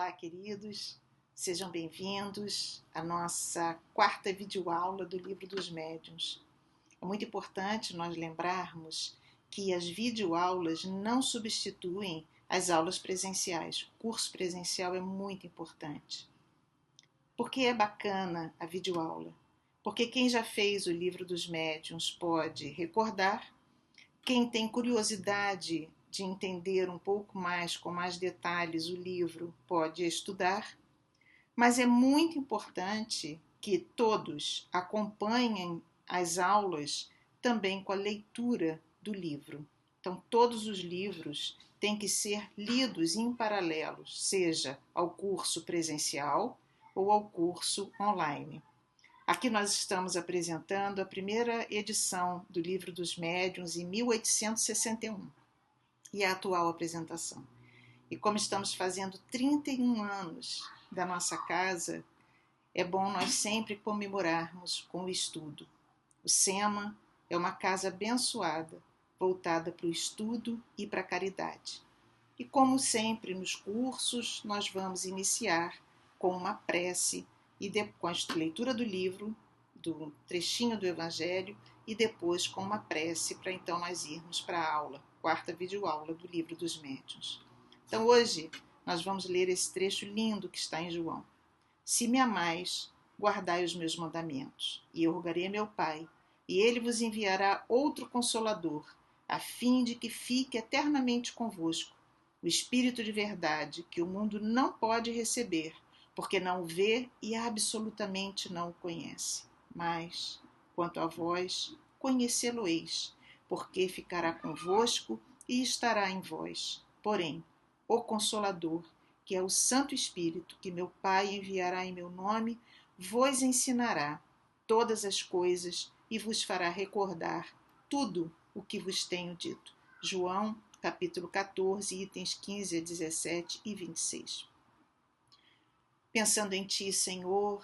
Olá, queridos, sejam bem-vindos à nossa quarta videoaula do Livro dos Médiuns. É muito importante nós lembrarmos que as videoaulas não substituem as aulas presenciais. O curso presencial é muito importante. Por que é bacana a videoaula? Porque quem já fez o Livro dos Médiuns pode recordar, quem tem curiosidade de entender um pouco mais, com mais detalhes, o livro pode estudar, mas é muito importante que todos acompanhem as aulas também com a leitura do livro. Então, todos os livros têm que ser lidos em paralelo, seja ao curso presencial ou ao curso online. Aqui nós estamos apresentando a primeira edição do Livro dos Médiuns em 1861 e a atual apresentação. E como estamos fazendo 31 anos da nossa casa, é bom nós sempre comemorarmos com o estudo. O SEMA é uma casa abençoada, voltada para o estudo e para a caridade. E como sempre nos cursos, nós vamos iniciar com uma prece e com a leitura do livro, do trechinho do Evangelho, e depois com uma prece para então nós irmos para a aula, quarta videoaula do Livro dos Médiuns. Então hoje nós vamos ler esse trecho lindo que está em João. Se me amais, guardai os meus mandamentos, e eu rogarei a meu Pai, e ele vos enviará outro Consolador, a fim de que fique eternamente convosco, o Espírito de verdade, que o mundo não pode receber, porque não o vê e absolutamente não o conhece. Mas, quanto a vós, conhecê-lo-eis, porque ficará convosco e estará em vós. Porém, o Consolador, que é o Santo Espírito, que meu Pai enviará em meu nome, vos ensinará todas as coisas e vos fará recordar tudo o que vos tenho dito. João, capítulo 14, itens 15 a 17 e 26. Pensando em ti, Senhor,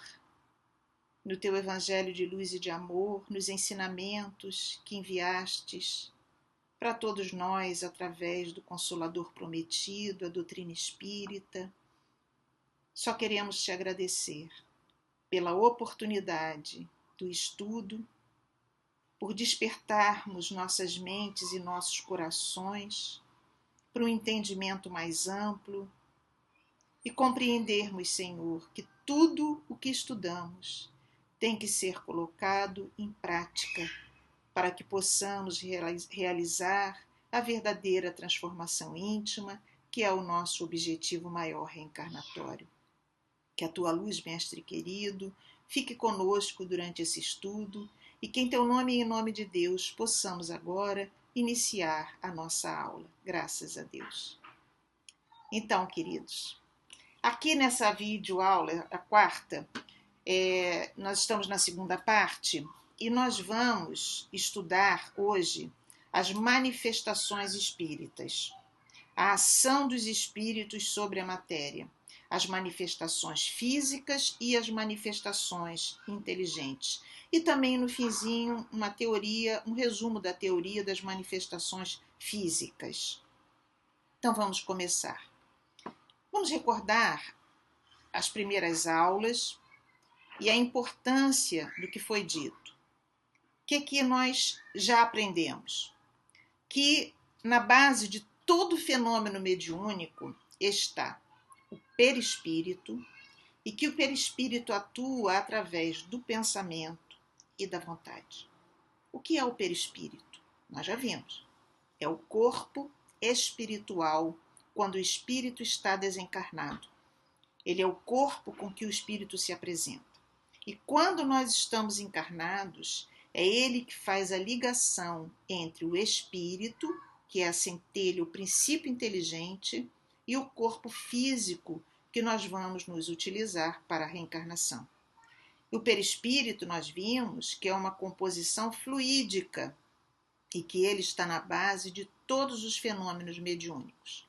no teu evangelho de luz e de amor, nos ensinamentos que enviastes para todos nós através do Consolador prometido, a doutrina espírita, só queremos te agradecer pela oportunidade do estudo, por despertarmos nossas mentes e nossos corações para um entendimento mais amplo e compreendermos, Senhor, que tudo o que estudamos tem que ser colocado em prática para que possamos realizar a verdadeira transformação íntima, que é o nosso objetivo maior reencarnatório. Que a tua luz, Mestre querido, fique conosco durante esse estudo e que em teu nome e em nome de Deus possamos agora iniciar a nossa aula. Graças a Deus. Então, queridos, aqui nessa videoaula, a quarta, nós estamos na segunda parte e nós vamos estudar hoje as manifestações espíritas, a ação dos espíritos sobre a matéria, as manifestações físicas e as manifestações inteligentes. E também no finzinho uma teoria, um resumo da teoria das manifestações físicas. Então vamos começar. Vamos recordar as primeiras aulas e a importância do que foi dito. O que nós já aprendemos? Que na base de todo fenômeno mediúnico está o perispírito e que o perispírito atua através do pensamento e da vontade. O que é o perispírito? Nós já vimos. É o corpo espiritual quando o espírito está desencarnado. Ele é o corpo com que o espírito se apresenta. E quando nós estamos encarnados, é ele que faz a ligação entre o espírito, que é a centelha, o princípio inteligente, e o corpo físico que nós vamos nos utilizar para a reencarnação. O perispírito nós vimos que é uma composição fluídica e que ele está na base de todos os fenômenos mediúnicos.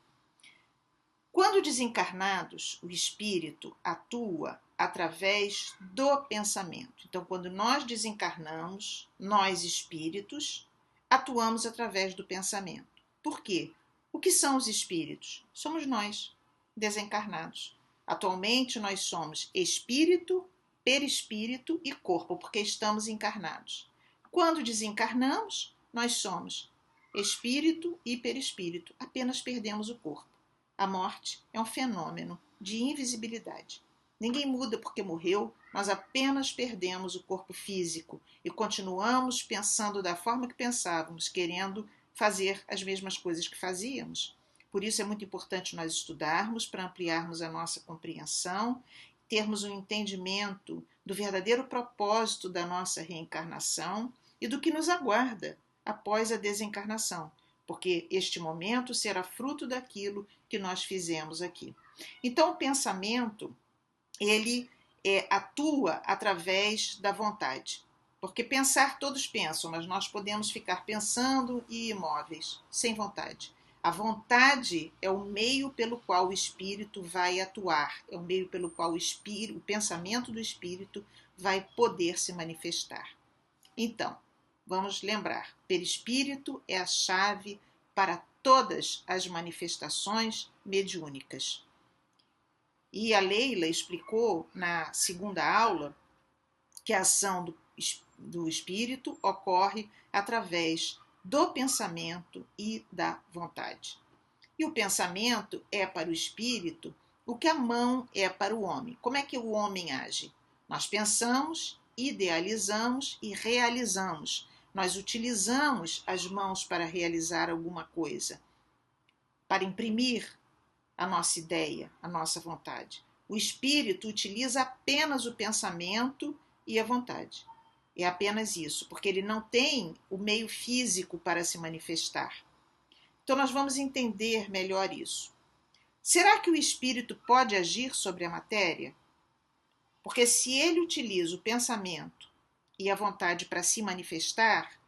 Quando desencarnados, o espírito atua através do pensamento. Então, quando nós desencarnamos, nós espíritos, atuamos através do pensamento. Por quê? O que são os espíritos? Somos nós, desencarnados. Atualmente nós somos espírito, perispírito e corpo, porque estamos encarnados. Quando desencarnamos, nós somos espírito e perispírito, apenas perdemos o corpo. A morte é um fenômeno de invisibilidade. Ninguém muda porque morreu, nós apenas perdemos o corpo físico e continuamos pensando da forma que pensávamos, querendo fazer as mesmas coisas que fazíamos. Por isso é muito importante nós estudarmos para ampliarmos a nossa compreensão, termos um entendimento do verdadeiro propósito da nossa reencarnação e do que nos aguarda após a desencarnação, porque este momento será fruto daquilo que nós fizemos aqui. Então, o pensamento, ele atua através da vontade. Porque pensar todos pensam, mas nós podemos ficar pensando e imóveis, sem vontade. A vontade é o meio pelo qual o espírito vai atuar, é o meio pelo qual o pensamento do espírito vai poder se manifestar. Então, vamos lembrar, perispírito é a chave para todas as manifestações mediúnicas. E a Leila explicou na segunda aula que a ação do espírito ocorre através do pensamento e da vontade. E o pensamento é para o espírito o que a mão é para o homem. Como é que o homem age? Nós pensamos, idealizamos e realizamos. Nós utilizamos as mãos para realizar alguma coisa, para imprimir a nossa ideia, a nossa vontade. O espírito utiliza apenas o pensamento e a vontade. É apenas isso, porque ele não tem o meio físico para se manifestar. Então nós vamos entender melhor isso. Será que o espírito pode agir sobre a matéria? Porque se ele utiliza o pensamento e a vontade para se manifestar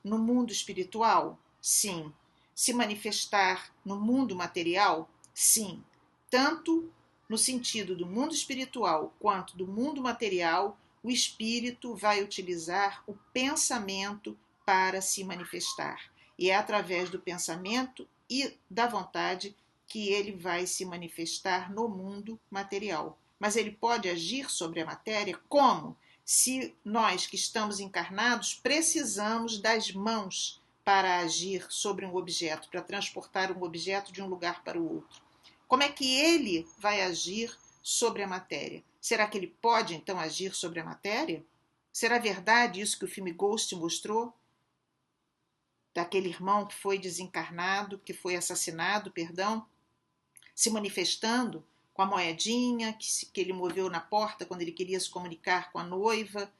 no mundo espiritual? Sim. Se manifestar no mundo material? Sim. Tanto no sentido do mundo espiritual quanto do mundo material, o espírito vai utilizar o pensamento para se manifestar. E é através do pensamento e da vontade que ele vai se manifestar no mundo material. Mas ele pode agir sobre a matéria como? Se nós que estamos encarnados precisamos das mãos para agir sobre um objeto, para transportar um objeto de um lugar para o outro. Como é que ele vai agir sobre a matéria? Será que ele pode, então, agir sobre a matéria? Será verdade isso que o filme Ghost mostrou? Daquele irmão que foi desencarnado, que foi assassinado, se manifestando com a moedinha que ele moveu na porta quando ele queria se comunicar com a noiva,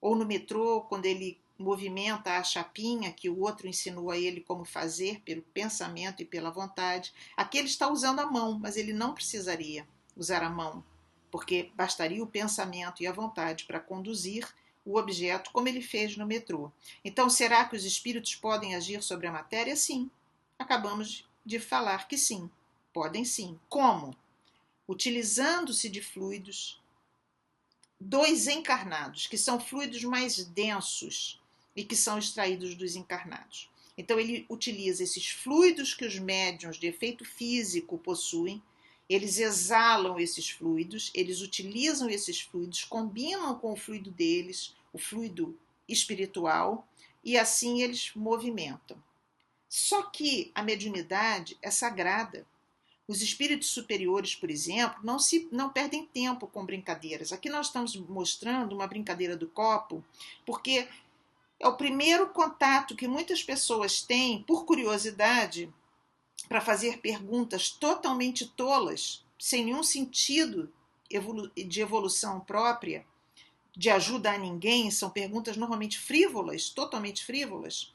ou no metrô, quando ele movimenta a chapinha que o outro ensinou a ele como fazer pelo pensamento e pela vontade. Aqui ele está usando a mão, mas ele não precisaria usar a mão, porque bastaria o pensamento e a vontade para conduzir o objeto como ele fez no metrô. Então, será que os espíritos podem agir sobre a matéria? Sim. Acabamos de falar que sim. Podem sim. Como? Utilizando-se de fluidos dos encarnados, que são fluidos mais densos e que são extraídos dos encarnados. Então ele utiliza esses fluidos que os médiuns de efeito físico possuem, eles exalam esses fluidos, eles utilizam esses fluidos, combinam com o fluido deles, o fluido espiritual, e assim eles movimentam. Só que a mediunidade é sagrada. Os espíritos superiores, por exemplo, não perdem tempo com brincadeiras. Aqui nós estamos mostrando uma brincadeira do copo, porque é o primeiro contato que muitas pessoas têm, por curiosidade, para fazer perguntas totalmente tolas, sem nenhum sentido de evolução própria, de ajuda a ninguém, são perguntas normalmente frívolas, totalmente frívolas,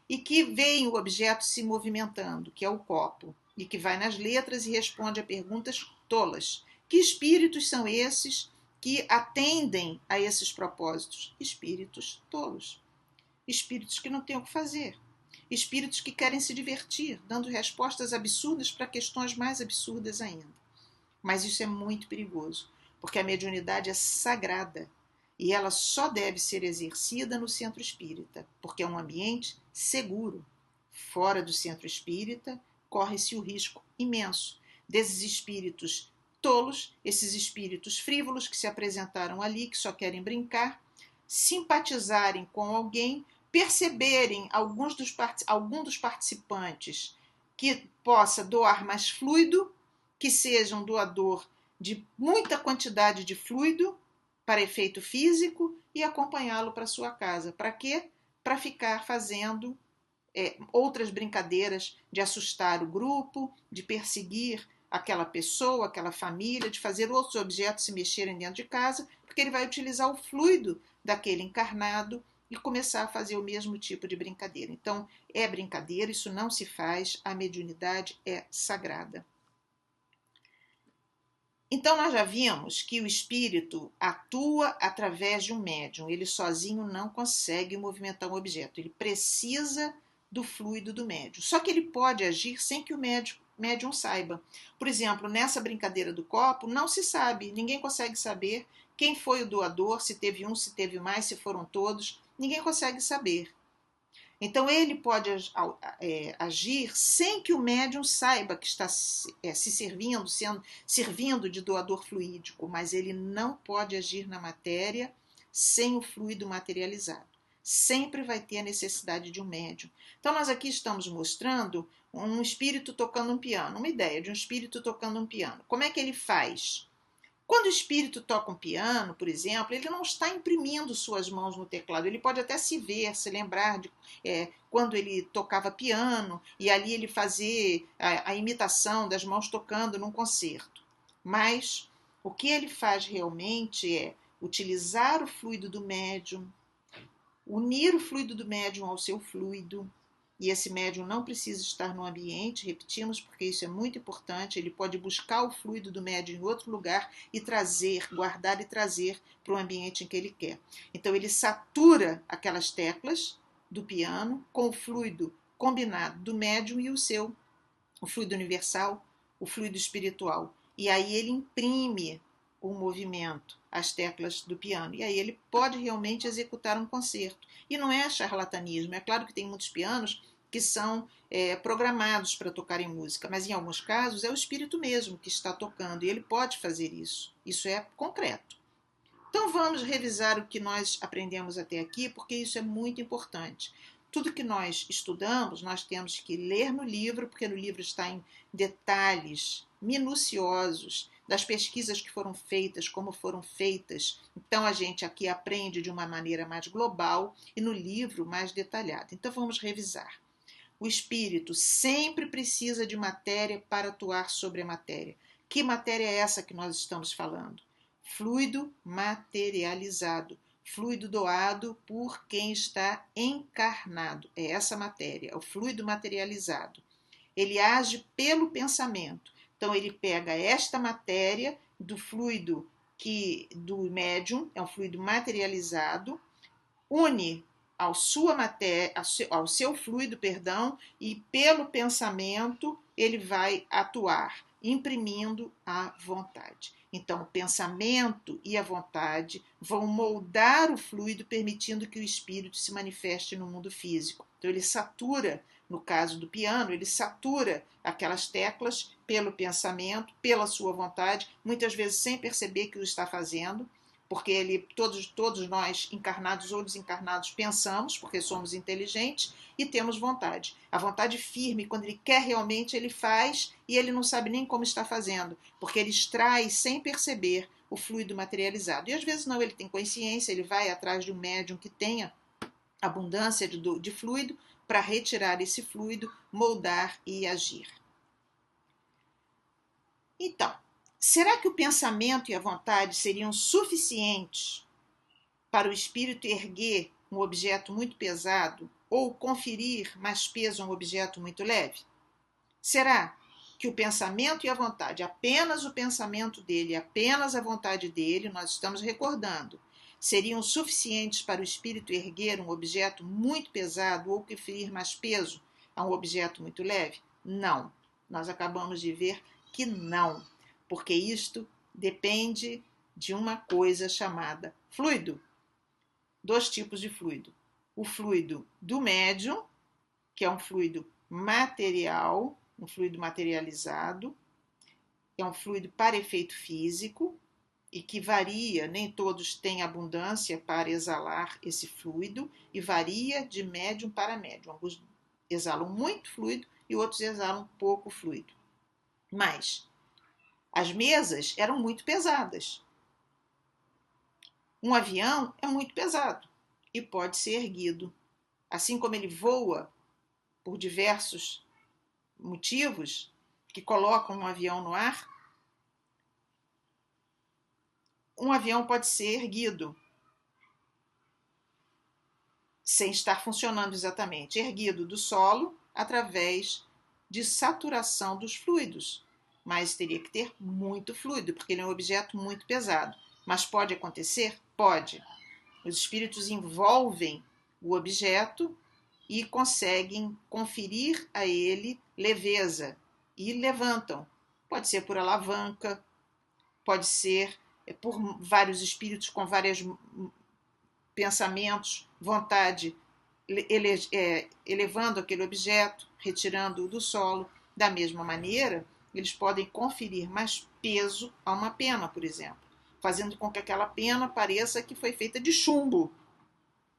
e que veem o objeto se movimentando, que é o copo, e que vai nas letras e responde a perguntas tolas. Que espíritos são esses que atendem a esses propósitos? Espíritos tolos. Espíritos que não têm o que fazer. Espíritos que querem se divertir, dando respostas absurdas para questões mais absurdas ainda. Mas isso é muito perigoso, porque a mediunidade é sagrada e ela só deve ser exercida no centro espírita, porque é um ambiente seguro. Fora do centro espírita, corre-se o risco imenso desses espíritos tolos, esses espíritos frívolos que se apresentaram ali, que só querem brincar, simpatizarem com alguém, perceberem algum dos participantes que possa doar mais fluido, que seja um doador de muita quantidade de fluido para efeito físico e acompanhá-lo para sua casa. Para quê? Para ficar fazendo outras brincadeiras de assustar o grupo, de perseguir aquela pessoa, aquela família, de fazer outros objetos se mexerem dentro de casa, porque ele vai utilizar o fluido daquele encarnado e começar a fazer o mesmo tipo de brincadeira. Então, é brincadeira, isso não se faz, a mediunidade é sagrada. Então, nós já vimos que o espírito atua através de um médium, ele sozinho não consegue movimentar um objeto, ele precisa do fluido do médium. Só que ele pode agir sem que o médium saiba. Por exemplo, nessa brincadeira do copo, não se sabe, ninguém consegue saber quem foi o doador, se teve um, se teve mais, se foram todos, ninguém consegue saber. Então, ele pode agir sem que o médium saiba que está se servindo de doador fluídico, mas ele não pode agir na matéria sem o fluido materializado. Sempre vai ter a necessidade de um médium. Então, nós aqui estamos mostrando um espírito tocando um piano, uma ideia de um espírito tocando um piano. Como é que ele faz? Quando o espírito toca um piano, por exemplo, ele não está imprimindo suas mãos no teclado. Ele pode até se ver, se lembrar de quando ele tocava piano e ali ele fazer a imitação das mãos tocando num concerto. Mas o que ele faz realmente é utilizar o fluido do médium, unir o fluido do médium ao seu fluido. E esse médium não precisa estar no ambiente, repetimos, porque isso é muito importante. Ele pode buscar o fluido do médium em outro lugar e trazer, guardar e trazer para o ambiente em que ele quer. Então, ele satura aquelas teclas do piano com o fluido combinado do médium e o fluido universal, o fluido espiritual. E aí ele imprime o movimento, as teclas do piano. E aí ele pode realmente executar um concerto. E não é charlatanismo. É claro que tem muitos pianos que são programados para tocar em música, mas em alguns casos é o espírito mesmo que está tocando e ele pode fazer isso. Isso é concreto. Então vamos revisar o que nós aprendemos até aqui, porque isso é muito importante. Tudo que nós estudamos, nós temos que ler no livro, porque no livro está em detalhes minuciosos das pesquisas que foram feitas, como foram feitas. Então a gente aqui aprende de uma maneira mais global e no livro mais detalhada. Então vamos revisar. O espírito sempre precisa de matéria para atuar sobre a matéria. Que matéria é essa que nós estamos falando? Fluido materializado, fluido doado por quem está encarnado. É essa matéria, é o fluido materializado. Ele age pelo pensamento. Então ele pega esta matéria do fluido do médium, é um fluido materializado, une ao seu fluido, e pelo pensamento ele vai atuar, imprimindo a vontade. Então, o pensamento e a vontade vão moldar o fluido, permitindo que o espírito se manifeste no mundo físico. Então, ele satura, no caso do piano, ele satura aquelas teclas pelo pensamento, pela sua vontade, muitas vezes sem perceber que o está fazendo, porque todos nós, encarnados ou desencarnados, pensamos, porque somos inteligentes e temos vontade. A vontade firme, quando ele quer realmente, ele faz e ele não sabe nem como está fazendo, porque ele extrai sem perceber o fluido materializado. E às vezes não, ele tem consciência, ele vai atrás de um médium que tenha abundância de fluido para retirar esse fluido, moldar e agir. Então, será que o pensamento e a vontade seriam suficientes para o espírito erguer um objeto muito pesado ou conferir mais peso a um objeto muito leve? Será que o pensamento e a vontade, apenas o pensamento dele, apenas a vontade dele, nós estamos recordando, seriam suficientes para o espírito erguer um objeto muito pesado ou conferir mais peso a um objeto muito leve? Não. Nós acabamos de ver que não, porque isto depende de uma coisa chamada fluido. Dois tipos de fluido. O fluido do médium, que é um fluido material, um fluido materializado, é um fluido para efeito físico e que varia, nem todos têm abundância para exalar esse fluido e varia de médium para médium. Alguns exalam muito fluido e outros exalam pouco fluido. Mas as mesas eram muito pesadas. Um avião é muito pesado e pode ser erguido. Assim como ele voa por diversos motivos que colocam um avião no ar, um avião pode ser erguido sem estar funcionando exatamente, erguido do solo através de saturação dos fluidos. Mas teria que ter muito fluido, porque ele é um objeto muito pesado. Mas pode acontecer? Pode. Os espíritos envolvem o objeto e conseguem conferir a ele leveza e levantam. Pode ser por alavanca, pode ser por vários espíritos com vários pensamentos, vontade, elevando aquele objeto, retirando-o do solo. Da mesma maneira, eles podem conferir mais peso a uma pena, por exemplo, fazendo com que aquela pena pareça que foi feita de chumbo.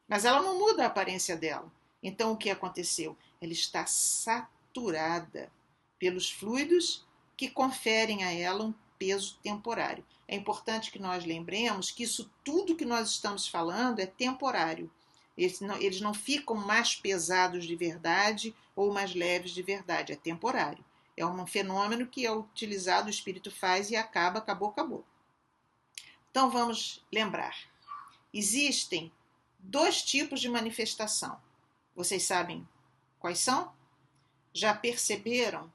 Mas ela não muda a aparência dela. Então, o que aconteceu? Ela está saturada pelos fluidos que conferem a ela um peso temporário. É importante que nós lembremos que isso tudo que nós estamos falando é temporário. Eles não ficam mais pesados de verdade ou mais leves de verdade, é temporário. É um fenômeno que é utilizado, o espírito faz e acaba, acabou, acabou. Então vamos lembrar. Existem 2 tipos de manifestação. Vocês sabem quais são? Já perceberam,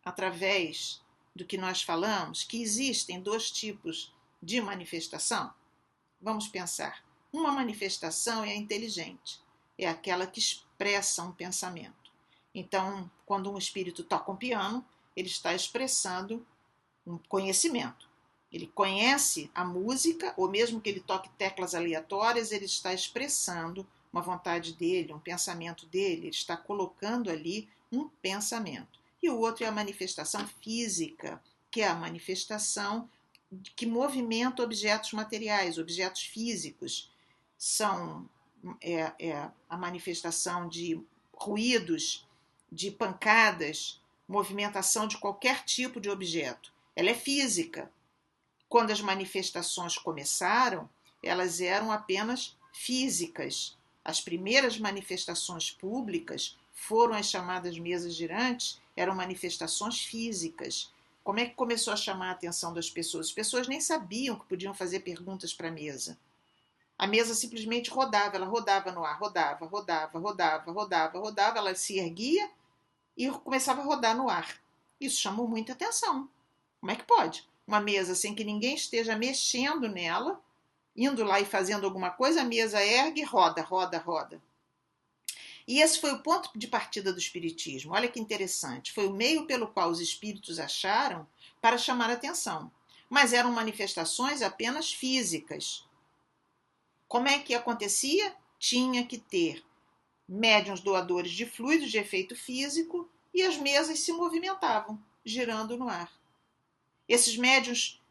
através do que nós falamos, que existem 2 tipos de manifestação? Vamos pensar. Uma manifestação é a inteligente, é aquela que expressa um pensamento. Então, quando um espírito toca um piano, ele está expressando um conhecimento. Ele conhece a música, ou mesmo que ele toque teclas aleatórias, ele está expressando uma vontade dele, um pensamento dele, ele está colocando ali um pensamento. E o outro é a manifestação física, que é a manifestação que movimenta objetos materiais, objetos físicos. São a manifestação de ruídos, de pancadas, movimentação de qualquer tipo de objeto. Ela é física. Quando as manifestações começaram, elas eram apenas físicas. As primeiras manifestações públicas foram as chamadas mesas girantes, eram manifestações físicas. Como é que começou a chamar a atenção das pessoas? As pessoas nem sabiam que podiam fazer perguntas para a mesa. A mesa simplesmente rodava, ela rodava no ar, rodava, rodava, rodava, rodava, rodava, ela se erguia e começava a rodar no ar. Isso chamou muita atenção. Como é que pode? Uma mesa sem que ninguém esteja mexendo nela, indo lá e fazendo alguma coisa, a mesa ergue e roda, roda, roda. E esse foi o ponto de partida do espiritismo. Olha que interessante. Foi o meio pelo qual os espíritos acharam para chamar a atenção. Mas eram manifestações apenas físicas. Como é que acontecia? Tinha que ter médiuns doadores de fluidos de efeito físico e as mesas se movimentavam, girando no ar. Esses médiuns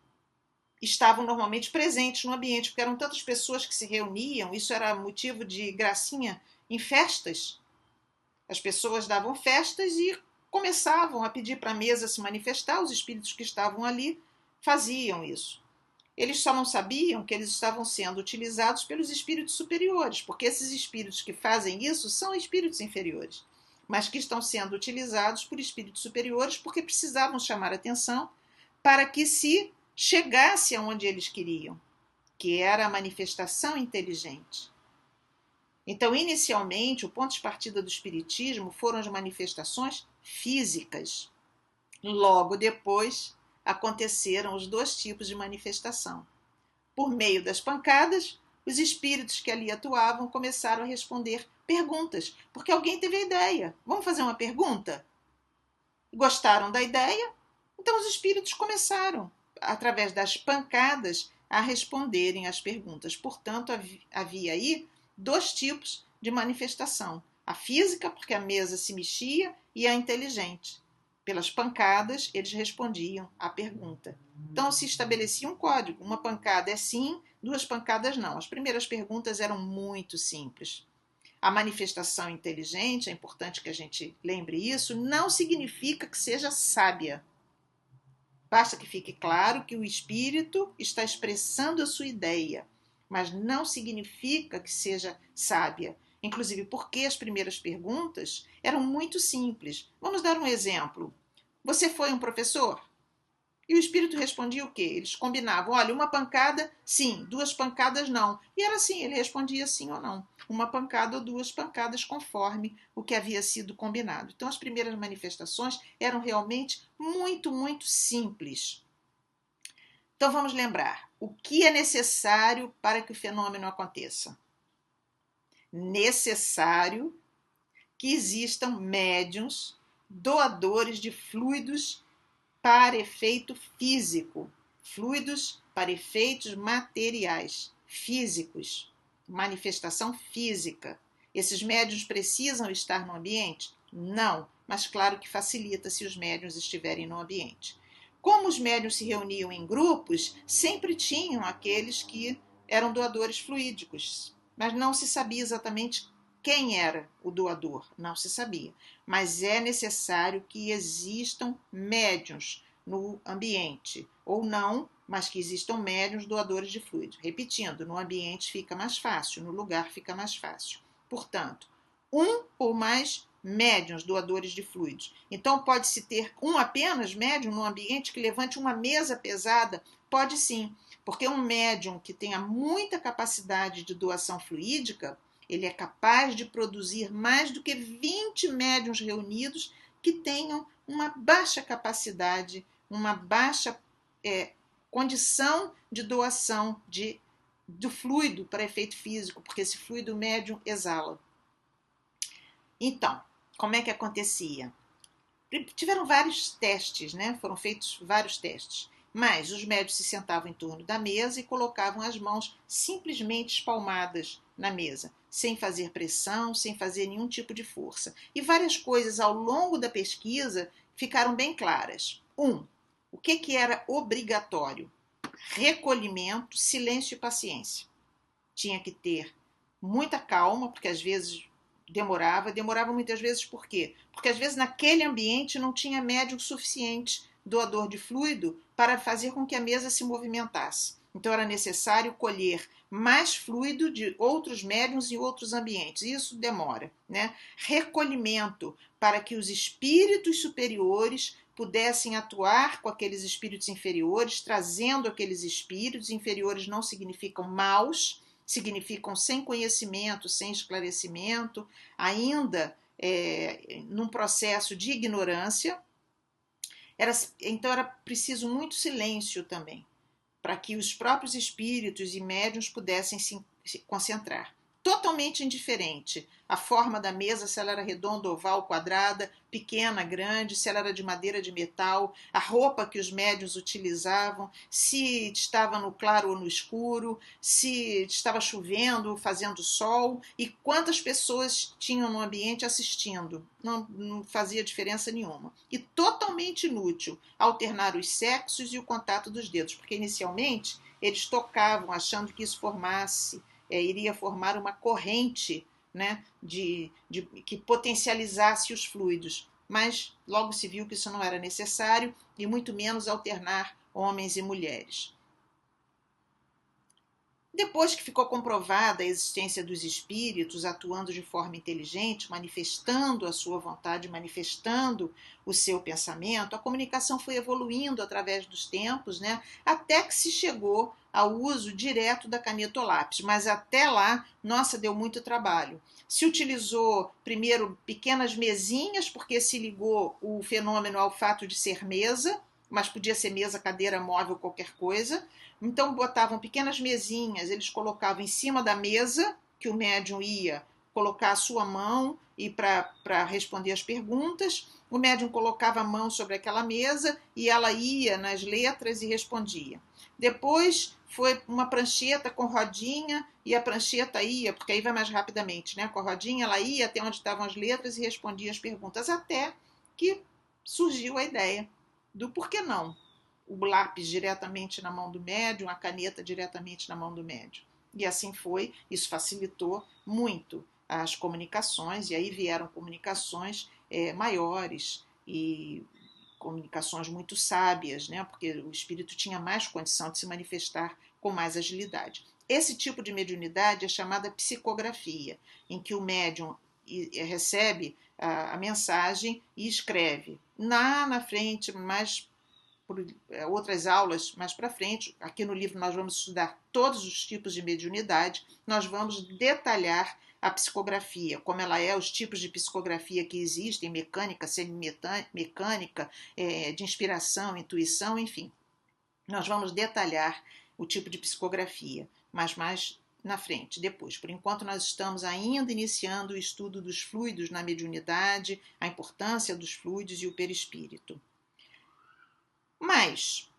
estavam normalmente presentes no ambiente, porque eram tantas pessoas que se reuniam, isso era motivo de gracinha em festas. As pessoas davam festas e começavam a pedir para a mesa se manifestar, os espíritos que estavam ali faziam isso. Eles só não sabiam que eles estavam sendo utilizados pelos espíritos superiores, porque esses espíritos que fazem isso são espíritos inferiores, mas que estão sendo utilizados por espíritos superiores porque precisavam chamar atenção para que se chegasse aonde eles queriam, que era a manifestação inteligente. Então, inicialmente, o ponto de partida do espiritismo foram as manifestações físicas. Logo depois, aconteceram os 2 tipos de manifestação. Por meio das pancadas, os espíritos que ali atuavam começaram a responder perguntas, porque alguém teve a ideia. Vamos fazer uma pergunta? Gostaram da ideia? Então os espíritos começaram, através das pancadas, a responderem às perguntas. Portanto, havia aí 2 tipos de manifestação. A física, porque a mesa se mexia, e a inteligente, pelas pancadas, eles respondiam à pergunta. Então se estabelecia um código, uma pancada é sim, 2 pancadas não. As primeiras perguntas eram muito simples. A manifestação inteligente, é importante que a gente lembre isso, não significa que seja sábia. Basta que fique claro que o espírito está expressando a sua ideia, mas não significa que seja sábia. Inclusive porque as primeiras perguntas eram muito simples. Vamos dar um exemplo. Você foi um professor? E o espírito respondia o quê? Eles combinavam, olha, uma pancada, sim, 2 pancadas, não. E era assim, ele respondia sim ou não. Uma pancada ou 2 pancadas, conforme o que havia sido combinado. Então, as primeiras manifestações eram realmente muito, muito simples. Então, vamos lembrar, o que é necessário para que o fenômeno aconteça? Necessário que existam médiuns, doadores de fluidos para efeito físico, fluidos para efeitos materiais, físicos, manifestação física. Esses médiuns precisam estar no ambiente? Não, mas claro que facilita se os médiuns estiverem no ambiente. Como os médiuns se reuniam em grupos, sempre tinham aqueles que eram doadores fluídicos, mas não se sabia exatamente quem era o doador, não se sabia. Mas é necessário que existam médiuns no ambiente, ou não, mas que existam médiuns doadores de fluidos. Repetindo, no ambiente fica mais fácil, no lugar fica mais fácil. Portanto, um ou mais médiuns doadores de fluidos. Então, pode-se ter um apenas médium no ambiente que levante uma mesa pesada? Pode sim, porque um médium que tenha muita capacidade de doação fluídica, ele é capaz de produzir mais do que 20 médiuns reunidos que tenham uma baixa capacidade, uma baixa condição de doação do fluido para efeito físico, porque esse fluido médium exala. Então, como é que acontecia? Tiveram vários testes, né? Foram feitos vários testes. Mas os médios se sentavam em torno da mesa e colocavam as mãos simplesmente espalmadas na mesa, sem fazer pressão, sem fazer nenhum tipo de força. E várias coisas ao longo da pesquisa ficaram bem claras. O que era obrigatório? Recolhimento, silêncio e paciência. Tinha que ter muita calma, porque às vezes demorava muitas vezes por quê? Porque às vezes naquele ambiente não tinha médium suficiente doador de fluido para fazer com que a mesa se movimentasse. Então era necessário colher mais fluido de outros médiums em outros ambientes. Isso demora, né? Recolhimento para que os espíritos superiores pudessem atuar com aqueles espíritos inferiores, trazendo aqueles espíritos inferiores não significam maus, significam sem conhecimento, sem esclarecimento, ainda num processo de ignorância. Então era preciso muito silêncio também, para que os próprios espíritos e médiuns pudessem se concentrar. Totalmente indiferente a forma da mesa, se ela era redonda, oval, quadrada, pequena, grande, se ela era de madeira, de metal, a roupa que os médiuns utilizavam, se estava no claro ou no escuro, se estava chovendo, fazendo sol, e quantas pessoas tinham no ambiente assistindo. Não fazia diferença nenhuma. E totalmente inútil alternar os sexos e o contato dos dedos, porque inicialmente eles tocavam achando que isso iria formar uma corrente, né, que potencializasse os fluidos, mas logo se viu que isso não era necessário e muito menos alternar homens e mulheres. Depois que ficou comprovada a existência dos espíritos atuando de forma inteligente, manifestando a sua vontade, manifestando o seu pensamento, a comunicação foi evoluindo através dos tempos, né, até que se chegou ao uso direto da caneta ou lápis. Mas até lá, nossa, deu muito trabalho. Se utilizou primeiro pequenas mesinhas, porque se ligou o fenômeno ao fato de ser mesa, mas podia ser mesa, cadeira, móvel, qualquer coisa. Então botavam pequenas mesinhas, eles colocavam em cima da mesa, que o médium ia colocar a sua mão e para responder as perguntas, o médium colocava a mão sobre aquela mesa e ela ia nas letras e respondia. Depois foi uma prancheta com rodinha e a prancheta ia, porque aí vai mais rapidamente, né? Com a rodinha ela ia até onde estavam as letras e respondia as perguntas, até que surgiu a ideia do por que não o lápis diretamente na mão do médium, a caneta diretamente na mão do médium. E assim foi, isso facilitou muito as comunicações, e aí vieram comunicações maiores e comunicações muito sábias, né? Porque o espírito tinha mais condição de se manifestar com mais agilidade. Esse tipo de mediunidade é chamada psicografia, em que o médium recebe a mensagem e escreve. Na frente, mais por outras aulas mais para frente, aqui no livro nós vamos estudar todos os tipos de mediunidade, nós vamos detalhar a psicografia, como ela é, os tipos de psicografia que existem, mecânica, semimecânica, de inspiração, intuição, enfim. Nós vamos detalhar o tipo de psicografia, mas mais na frente, depois. Por enquanto, nós estamos ainda iniciando o estudo dos fluidos na mediunidade, a importância dos fluidos e o perispírito. Mas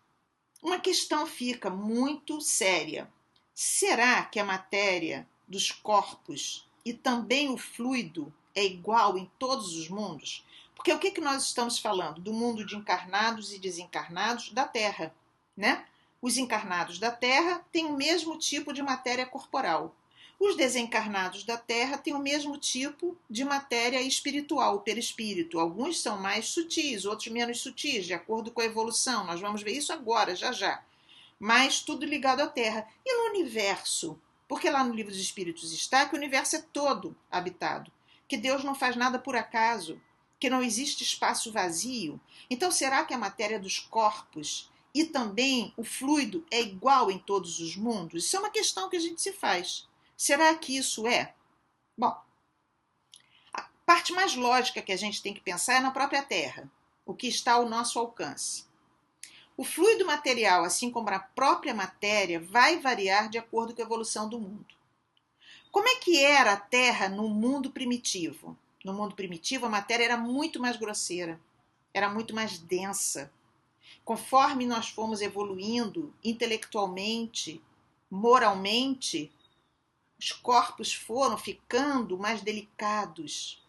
uma questão fica muito séria. Será que a matéria dos corpos e também o fluido é igual em todos os mundos? Porque o que nós estamos falando? Do mundo de encarnados e desencarnados da Terra, né? Os encarnados da Terra têm o mesmo tipo de matéria corporal. Os desencarnados da Terra têm o mesmo tipo de matéria espiritual, o perispírito. Alguns são mais sutis, outros menos sutis, de acordo com a evolução. Nós vamos ver isso agora, já já. Mas tudo ligado à Terra. E no universo? Porque lá no Livro dos Espíritos está que o universo é todo habitado, que Deus não faz nada por acaso, que não existe espaço vazio. Então, será que a matéria dos corpos e também o fluido é igual em todos os mundos? Isso é uma questão que a gente se faz. Será que isso é? Bom, a parte mais lógica que a gente tem que pensar é na própria Terra, o que está ao nosso alcance. O fluido material, assim como a própria matéria, vai variar de acordo com a evolução do mundo. Como é que era a Terra no mundo primitivo? No mundo primitivo, a matéria era muito mais grosseira, era muito mais densa. Conforme nós fomos evoluindo intelectualmente, moralmente, os corpos foram ficando mais delicados.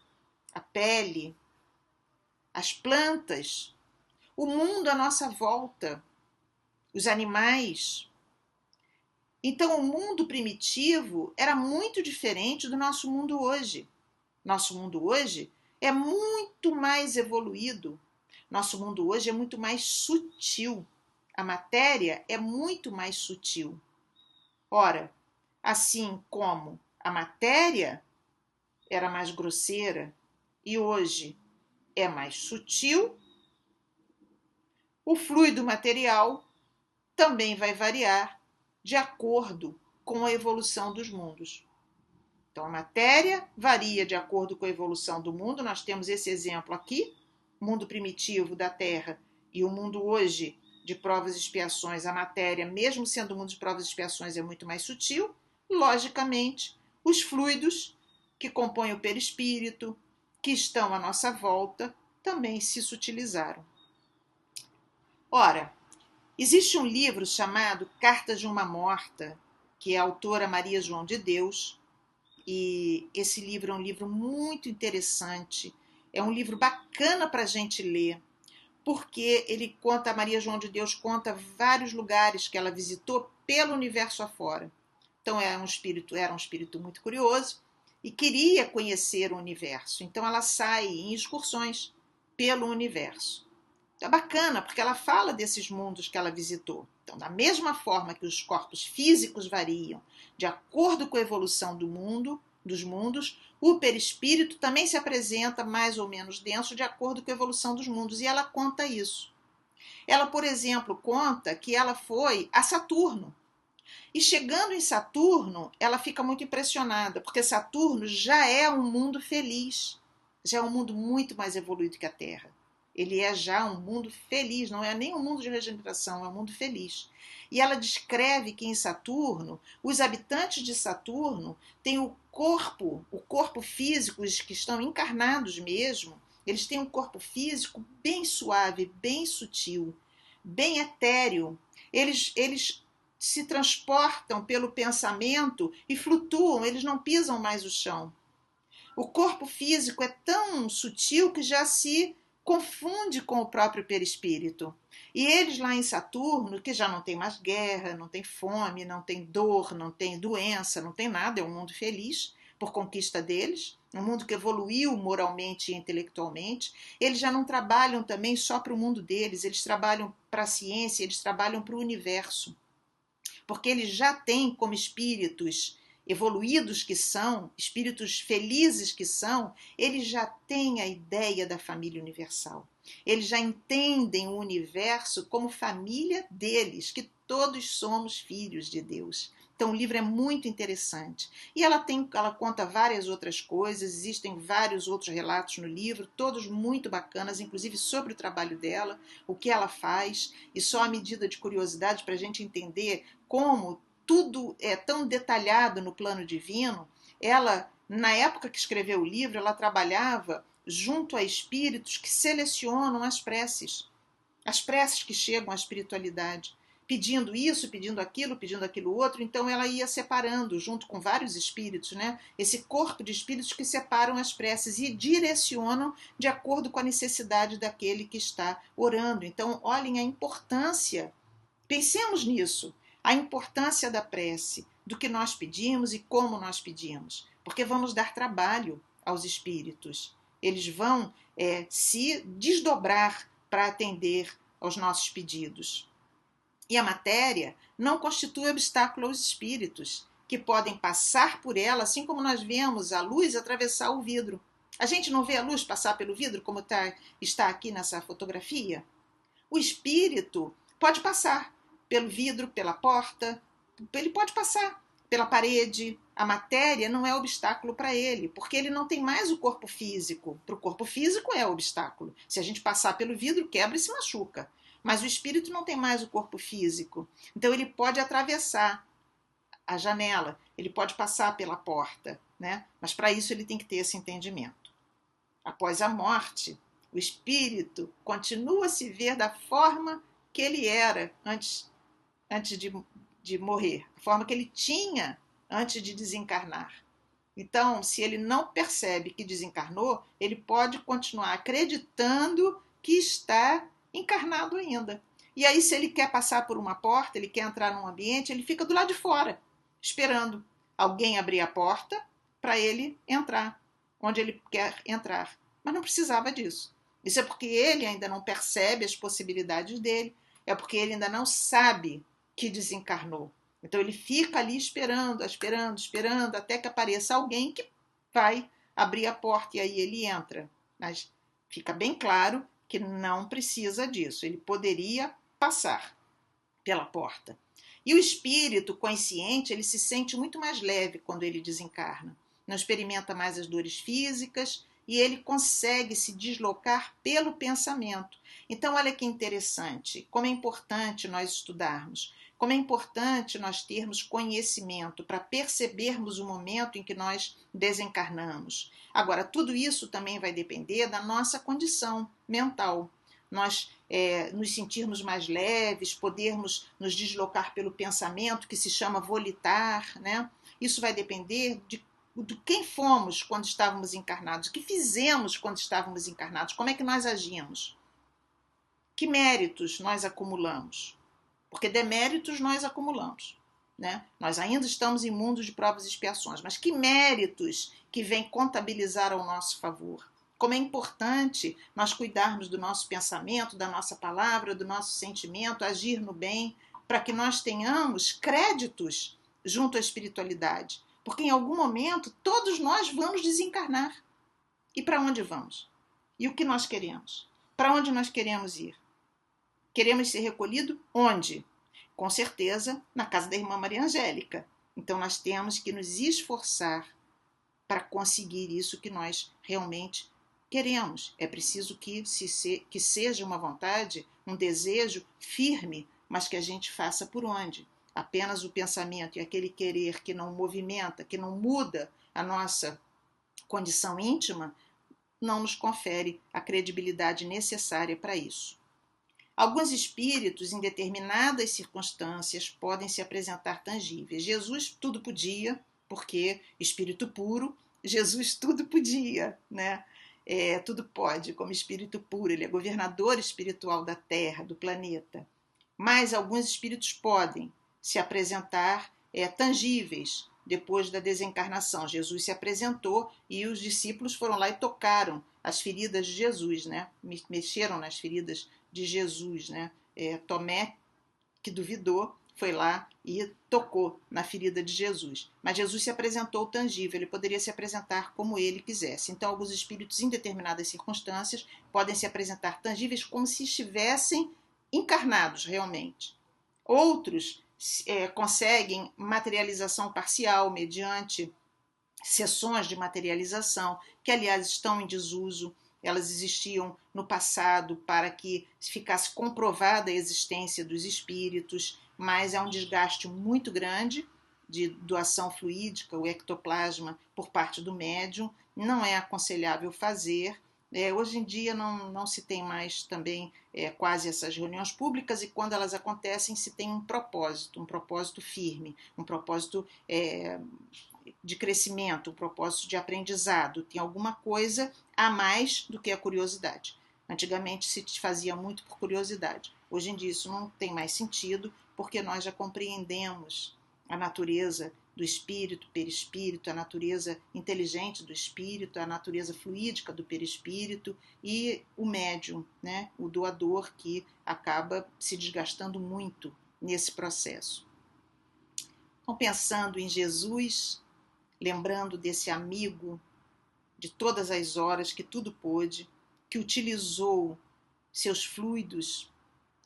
A pele, as plantas, o mundo à nossa volta, os animais. Então, o mundo primitivo era muito diferente do nosso mundo hoje. Nosso mundo hoje é muito mais evoluído. Nosso mundo hoje é muito mais sutil. A matéria é muito mais sutil. Ora, assim como a matéria era mais grosseira e hoje é mais sutil, o fluido material também vai variar de acordo com a evolução dos mundos. Então, a matéria varia de acordo com a evolução do mundo. Nós temos esse exemplo aqui, mundo primitivo da Terra e o mundo hoje de provas e expiações. A matéria, mesmo sendo o mundo de provas e expiações, é muito mais sutil. Logicamente, os fluidos que compõem o perispírito, que estão à nossa volta, também se sutilizaram. Ora, existe um livro chamado Cartas de uma Morta, que é a autora Maria João de Deus, e esse livro é um livro muito interessante, é um livro bacana para a gente ler, porque ele conta, a Maria João de Deus conta vários lugares que ela visitou pelo universo afora. Então era um espírito muito curioso e queria conhecer o universo. Então ela sai em excursões pelo universo. É bacana, porque ela fala desses mundos que ela visitou. Então, da mesma forma que os corpos físicos variam de acordo com a evolução dos mundos, o perispírito também se apresenta mais ou menos denso de acordo com a evolução dos mundos. E ela conta isso. Ela, por exemplo, conta que ela foi a Saturno. E chegando em Saturno, ela fica muito impressionada, porque Saturno já é um mundo feliz, já é um mundo muito mais evoluído que a Terra. Ele é já um mundo feliz, não é nem um mundo de regeneração, é um mundo feliz. E ela descreve que em Saturno, os habitantes de Saturno têm o corpo físico, os que estão encarnados mesmo, eles têm um corpo físico bem suave, bem sutil, bem etéreo. Eles se transportam pelo pensamento e flutuam, eles não pisam mais o chão. O corpo físico é tão sutil que já se confunde com o próprio perispírito. E eles lá em Saturno, que já não tem mais guerra, não tem fome, não tem dor, não tem doença, não tem nada, é um mundo feliz por conquista deles, um mundo que evoluiu moralmente e intelectualmente. Eles já não trabalham também só para o mundo deles, eles trabalham para a ciência, eles trabalham para o universo, porque eles já têm como espíritos evoluídos que são, espíritos felizes que são, eles já têm a ideia da família universal. Eles já entendem o universo como família deles, que todos somos filhos de Deus. Então o livro é muito interessante. E ela conta várias outras coisas, existem vários outros relatos no livro, todos muito bacanas, inclusive sobre o trabalho dela, o que ela faz, e só a medida de curiosidade para a gente entender como tudo é tão detalhado no plano divino. Ela, na época que escreveu o livro, ela trabalhava junto a espíritos que selecionam as preces que chegam à espiritualidade, pedindo isso, pedindo aquilo outro. Então ela ia separando, junto com vários espíritos, né, esse corpo de espíritos que separam as preces e direcionam de acordo com a necessidade daquele que está orando. Então olhem a importância, pensemos nisso, a importância da prece, do que nós pedimos e como nós pedimos, porque vamos dar trabalho aos espíritos. Eles vão se desdobrar para atender aos nossos pedidos. E a matéria não constitui obstáculo aos espíritos, que podem passar por ela, assim como nós vemos a luz atravessar o vidro. A gente não vê a luz passar pelo vidro, como está aqui nessa fotografia? O espírito pode passar pelo vidro, pela porta, ele pode passar pela parede. A matéria não é obstáculo para ele, porque ele não tem mais o corpo físico. Para o corpo físico é obstáculo. Se a gente passar pelo vidro, quebra e se machuca. Mas o espírito não tem mais o corpo físico. Então ele pode atravessar a janela, ele pode passar pela porta, né? Mas para isso ele tem que ter esse entendimento. Após a morte, o espírito continua a se ver da forma que ele era antes de morrer, a forma que ele tinha antes de desencarnar. Então, se ele não percebe que desencarnou, ele pode continuar acreditando que está encarnado ainda. E aí, se ele quer passar por uma porta, ele quer entrar num ambiente, ele fica do lado de fora, esperando alguém abrir a porta para ele entrar onde ele quer entrar. Mas não precisava disso. Isso é porque ele ainda não percebe as possibilidades dele, é porque ele ainda não sabe que desencarnou. Então ele fica ali esperando, até que apareça alguém que vai abrir a porta e aí ele entra. Mas fica bem claro que não precisa disso. Ele poderia passar pela porta. E o espírito consciente, ele se sente muito mais leve quando ele desencarna. Não experimenta mais as dores físicas e ele consegue se deslocar pelo pensamento. Então, olha que interessante, como é importante nós estudarmos, como é importante nós termos conhecimento para percebermos o momento em que nós desencarnamos. Agora, tudo isso também vai depender da nossa condição mental. Nós nos sentirmos mais leves, podermos nos deslocar pelo pensamento, que se chama volitar, né? Isso vai depender de quem fomos quando estávamos encarnados, o que fizemos quando estávamos encarnados, como é que nós agimos, que méritos nós acumulamos, porque deméritos nós acumulamos, né? Nós ainda estamos em mundo de provas e expiações, mas que méritos que vêm contabilizar ao nosso favor. Como é importante nós cuidarmos do nosso pensamento, da nossa palavra, do nosso sentimento, agir no bem, para que nós tenhamos créditos junto à espiritualidade. Porque em algum momento todos nós vamos desencarnar. E para onde vamos? E o que nós queremos? Para onde nós queremos ir? Queremos ser recolhidos onde? Com certeza na casa da irmã Maria Angélica. Então nós temos que nos esforçar para conseguir isso que nós realmente queremos. É preciso que seja uma vontade, um desejo firme, mas que a gente faça por onde? Apenas o pensamento e aquele querer que não movimenta, que não muda a nossa condição íntima, não nos confere a credibilidade necessária para isso. Alguns espíritos, em determinadas circunstâncias, podem se apresentar tangíveis. Jesus tudo podia, porque espírito puro, Jesus tudo podia, né? tudo pode, como espírito puro, ele é governador espiritual da Terra, do planeta. Mas alguns espíritos podem se apresentar tangíveis depois da desencarnação. Jesus se apresentou e os discípulos foram lá e tocaram as feridas de Jesus, né? Mexeram nas feridas de Jesus, né? Tomé, que duvidou, foi lá e tocou na ferida de Jesus. Mas Jesus se apresentou tangível, ele poderia se apresentar como ele quisesse. Então, alguns espíritos, em determinadas circunstâncias, podem se apresentar tangíveis como se estivessem encarnados realmente. Outros conseguem materialização parcial mediante sessões de materialização, que aliás estão em desuso. Elas existiam no passado para que ficasse comprovada a existência dos espíritos, mas é um desgaste muito grande de doação fluídica, o ectoplasma, por parte do médium. Não é aconselhável fazer. Hoje em dia não se tem mais também quase essas reuniões públicas, e quando elas acontecem se tem um propósito firme, um propósito de crescimento, um propósito de aprendizado, tem alguma coisa a mais do que a curiosidade. Antigamente se fazia muito por curiosidade. Hoje em dia isso não tem mais sentido, porque nós já compreendemos a natureza do espírito, perispírito, a natureza inteligente do espírito, a natureza fluídica do perispírito e o médium, né, o doador, que acaba se desgastando muito nesse processo. Então, pensando em Jesus, lembrando desse amigo de todas as horas, que tudo pôde, que utilizou seus fluidos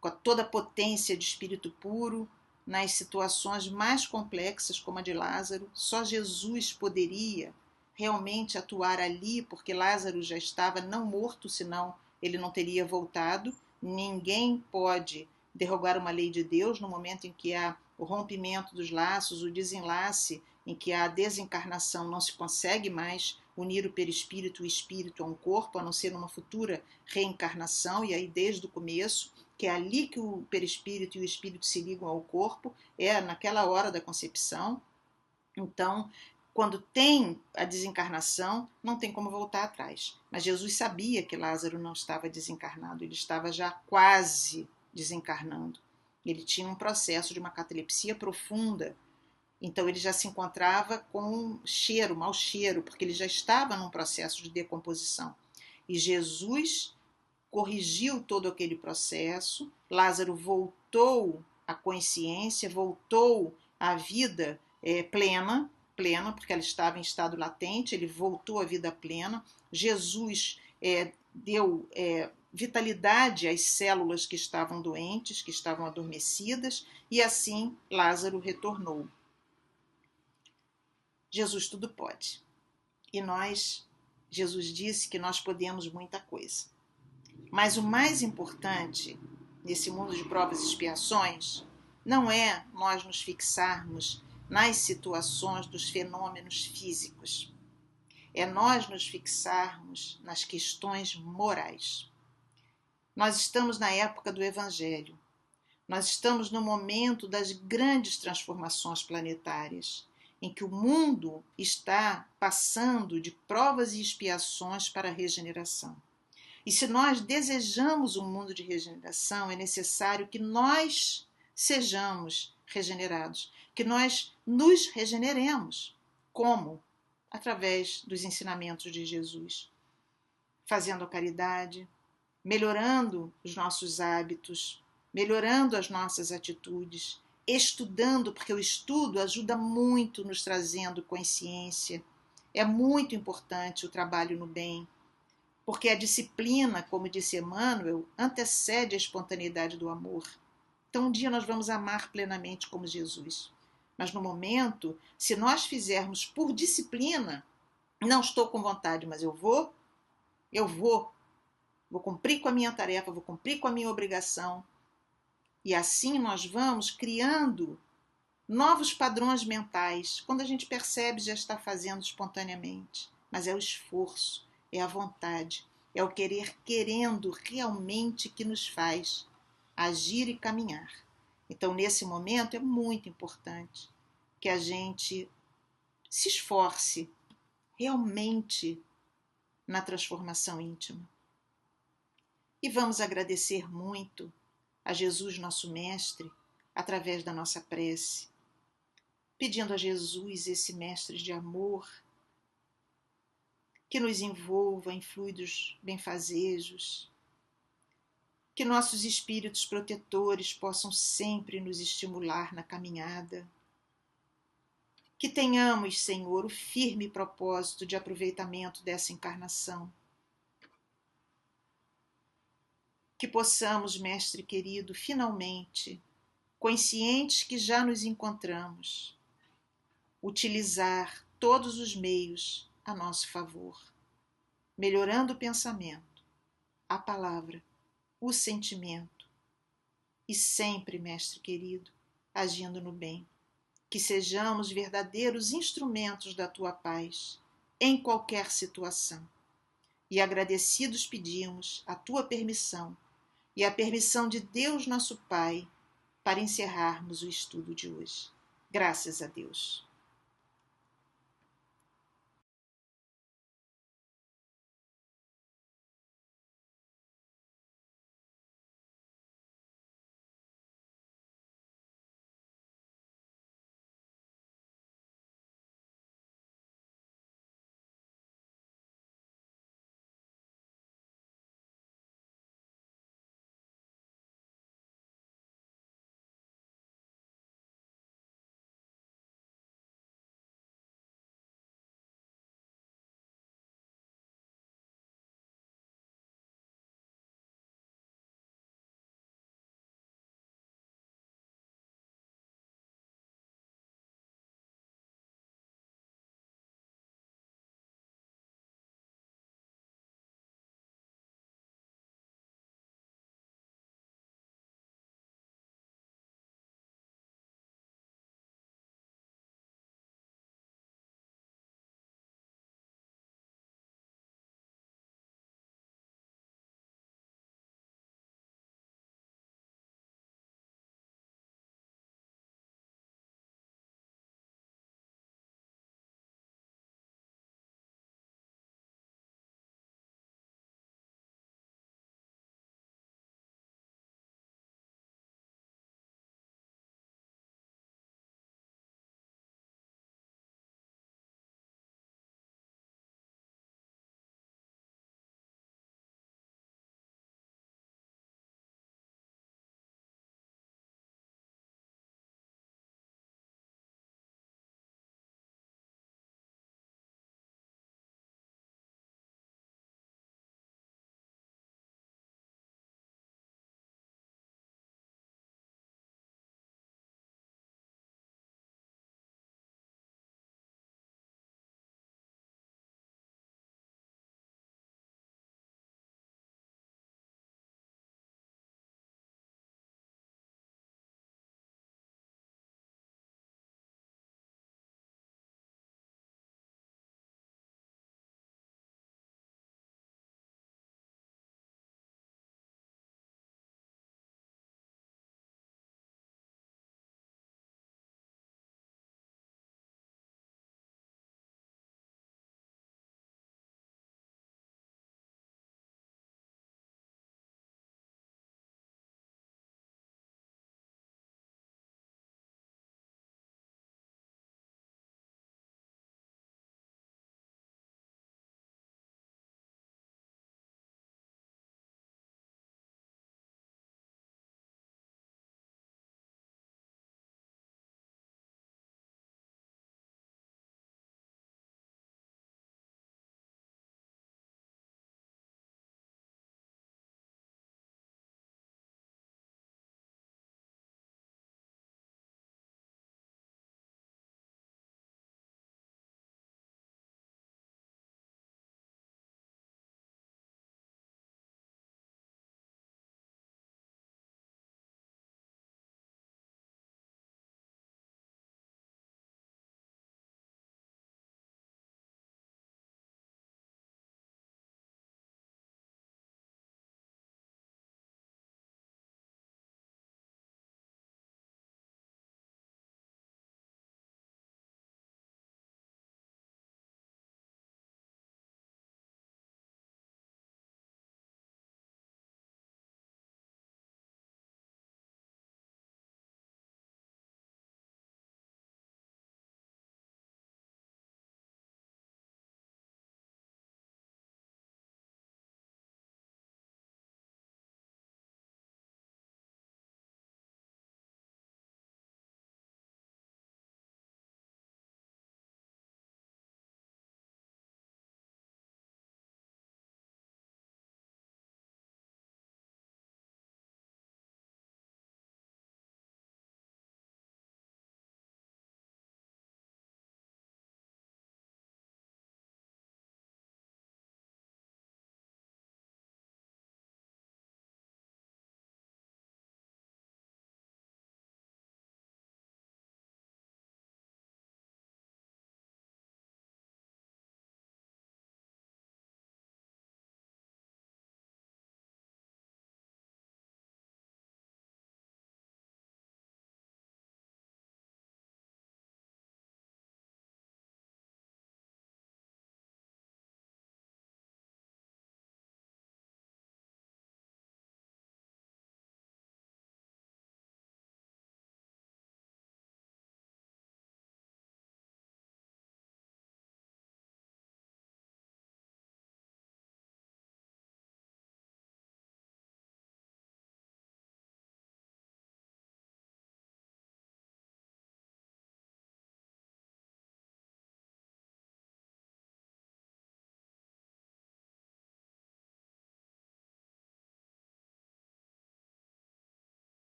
com toda a potência de espírito puro nas situações mais complexas, como a de Lázaro. Só Jesus poderia realmente atuar ali, porque Lázaro já estava não morto, senão ele não teria voltado. Ninguém pode derrogar uma lei de Deus no momento em que há o rompimento dos laços, o desenlace, em que há a desencarnação, não se consegue mais unir o perispírito e o espírito a um corpo, a não ser numa futura reencarnação, e aí desde o começo, que é ali que o perispírito e o espírito se ligam ao corpo, é naquela hora da concepção. Então, quando tem a desencarnação, não tem como voltar atrás. Mas Jesus sabia que Lázaro não estava desencarnado, ele estava já quase desencarnando. Ele tinha um processo de uma catalepsia profunda, então ele já se encontrava com cheiro, mau cheiro, porque ele já estava num processo de decomposição. E Jesus corrigiu todo aquele processo, Lázaro voltou à consciência, voltou à vida plena, porque ela estava em estado latente, ele voltou à vida plena. Jesus deu vitalidade às células que estavam doentes, que estavam adormecidas, e assim Lázaro retornou. Jesus tudo pode. E Jesus disse que nós podemos muita coisa. Mas o mais importante nesse mundo de provas e expiações não é nós nos fixarmos nas situações dos fenômenos físicos. É nós nos fixarmos nas questões morais. Nós estamos na época do Evangelho. Nós estamos no momento das grandes transformações planetárias, em que o mundo está passando de provas e expiações para a regeneração. E se nós desejamos um mundo de regeneração, é necessário que nós sejamos regenerados, que nós nos regeneremos. Como? Através dos ensinamentos de Jesus, fazendo a caridade, melhorando os nossos hábitos, melhorando as nossas atitudes, estudando, porque o estudo ajuda muito nos trazendo consciência. É muito importante o trabalho no bem, porque a disciplina, como disse Emmanuel, antecede a espontaneidade do amor. Então um dia nós vamos amar plenamente como Jesus. Mas no momento, se nós fizermos por disciplina, não estou com vontade, mas eu vou cumprir com a minha tarefa, vou cumprir com a minha obrigação. E assim nós vamos criando novos padrões mentais. Quando a gente percebe, já está fazendo espontaneamente. Mas é o esforço, é a vontade, é o querer querendo realmente que nos faz agir e caminhar. Então, nesse momento, é muito importante que a gente se esforce realmente na transformação íntima. E vamos agradecer muito a Jesus, nosso Mestre, através da nossa prece, pedindo a Jesus, esse Mestre de amor, que nos envolva em fluidos benfazejos, que nossos espíritos protetores possam sempre nos estimular na caminhada, que tenhamos, Senhor, o firme propósito de aproveitamento dessa encarnação, que possamos, Mestre querido, finalmente, conscientes que já nos encontramos, utilizar todos os meios a nosso favor, melhorando o pensamento, a palavra, o sentimento e sempre, Mestre querido, agindo no bem. Que sejamos verdadeiros instrumentos da Tua paz em qualquer situação. E agradecidos pedimos a Tua permissão e a permissão de Deus nosso Pai para encerrarmos o estudo de hoje. Graças a Deus.